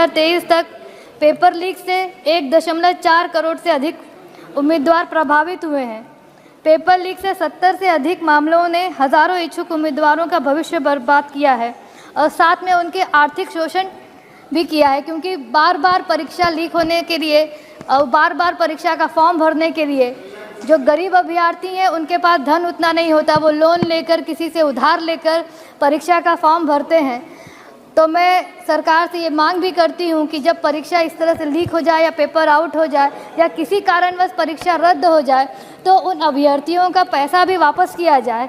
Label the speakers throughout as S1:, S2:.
S1: 2023 तक paper leak से 1.4 करोड़ से अधिक उम्मीदवार प्रभावित हुए हैं। पेपर लीक से 70 से अधिक मामलों ने हज़ारों इच्छुक उम्मीदवारों का भविष्य बर्बाद किया है और साथ में उनके आर्थिक शोषण भी किया है, क्योंकि बार बार परीक्षा लीक होने के लिए और बार बार परीक्षा का फॉर्म भरने के लिए जो गरीब अभ्यर्थी हैं उनके पास धन उतना नहीं होता, वो लोन लेकर किसी से उधार लेकर परीक्षा का फॉर्म भरते हैं। तो मैं सरकार से ये मांग भी करती हूँ कि जब परीक्षा इस तरह से लीक हो जाए या पेपर आउट हो जाए या किसी कारणवश परीक्षा रद्द हो जाए तो उन अभ्यर्थियों का पैसा भी वापस किया जाए।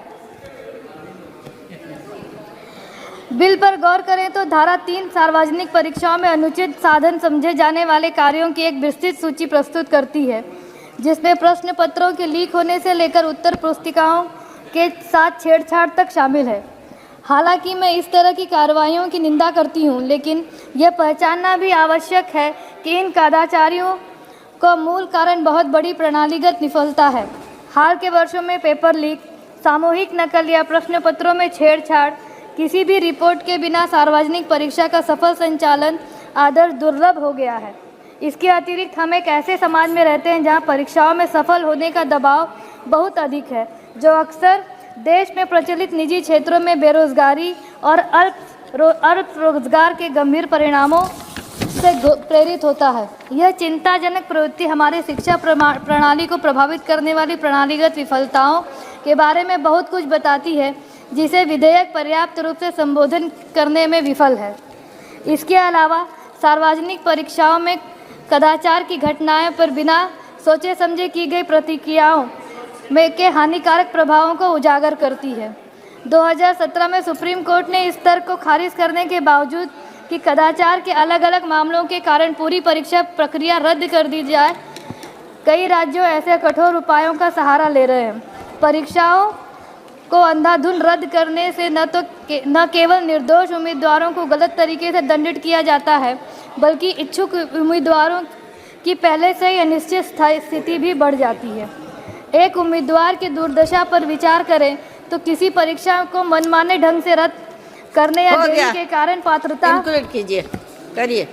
S1: बिल पर गौर करें तो धारा 3 सार्वजनिक परीक्षाओं में अनुचित साधन समझे जाने वाले कार्यों की एक विस्तृत सूची प्रस्तुत करती है, जिसमें प्रश्न पत्रों के लीक होने से लेकर उत्तर पुस्तिकाओं के साथ छेड़छाड़ तक शामिल है। हालांकि मैं इस तरह की कार्रवाइयों की निंदा करती हूं, लेकिन यह पहचानना भी आवश्यक है कि इन कदाचारियों का मूल कारण बहुत बड़ी प्रणालीगत विफलता है। हाल के वर्षों में पेपर लीक, सामूहिक नकल या प्रश्न पत्रों में छेड़छाड़, किसी भी रिपोर्ट के बिना सार्वजनिक परीक्षा का सफल संचालन आदर्श दुर्लभ हो गया है। इसके अतिरिक्त हम एक ऐसे समाज में रहते हैं जहां परीक्षाओं में सफल होने का दबाव बहुत अधिक है, जो अक्सर देश में प्रचलित निजी क्षेत्रों में बेरोजगारी और अल्प रोजगार के गंभीर परिणामों से प्रेरित होता है। यह चिंताजनक प्रवृत्ति हमारे शिक्षा प्रणाली को प्रभावित करने वाली प्रणालीगत विफलताओं के बारे में बहुत कुछ बताती है, जिसे विधेयक पर्याप्त रूप से संबोधन करने में विफल है। इसके अलावा सार्वजनिक परीक्षाओं में कदाचार की घटनाएं पर बिना सोचे समझे की गई प्रतिक्रियाओं में के हानिकारक प्रभावों को उजागर करती है। 2017 में सुप्रीम कोर्ट ने इस तर्क को खारिज करने के बावजूद कि कदाचार के अलग अलग मामलों के कारण पूरी परीक्षा प्रक्रिया रद्द कर दी जाए, कई राज्यों ऐसे कठोर उपायों का सहारा ले रहे हैं। परीक्षाओं को अंधाधुंध रद्द करने से न केवल निर्दोष उम्मीदवारों को गलत तरीके से दंडित किया जाता है, बल्कि इच्छुक उम्मीदवारों की पहले से ही अनिश्चित स्थिति भी बढ़ जाती है। एक उम्मीदवार की दुर्दशा पर विचार करें तो किसी परीक्षा को मनमाने ढंग से रद्द करने या देरी के कारण पात्रता
S2: करिए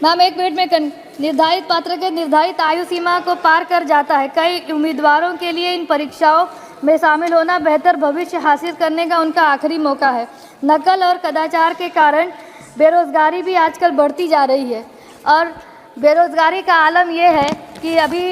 S1: मैम 1 मिनट में निर्धारित पात्र के निर्धारित आयु सीमा को पार कर जाता है। कई उम्मीदवारों के लिए इन परीक्षाओं में शामिल होना बेहतर भविष्य हासिल करने का उनका आखिरी मौका है। नकल और कदाचार के कारण बेरोजगारी भी आजकल बढ़ती जा रही है और बेरोजगारी का आलम यह है कि अभी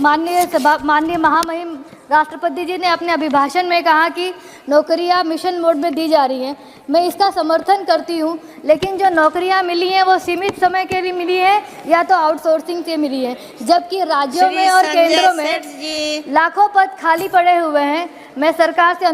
S1: माननीय महामहिम राष्ट्रपति जी ने अपने अभिभाषण में कहा कि नौकरियां मिशन मोड में दी जा रही हैं। मैं इसका समर्थन करती हूं, लेकिन जो नौकरियां मिली हैं वो सीमित समय के लिए मिली है या तो आउटसोर्सिंग से मिली है, जबकि राज्यों में और केंद्रों में लाखों पद खाली पड़े हुए हैं। मैं सरकार से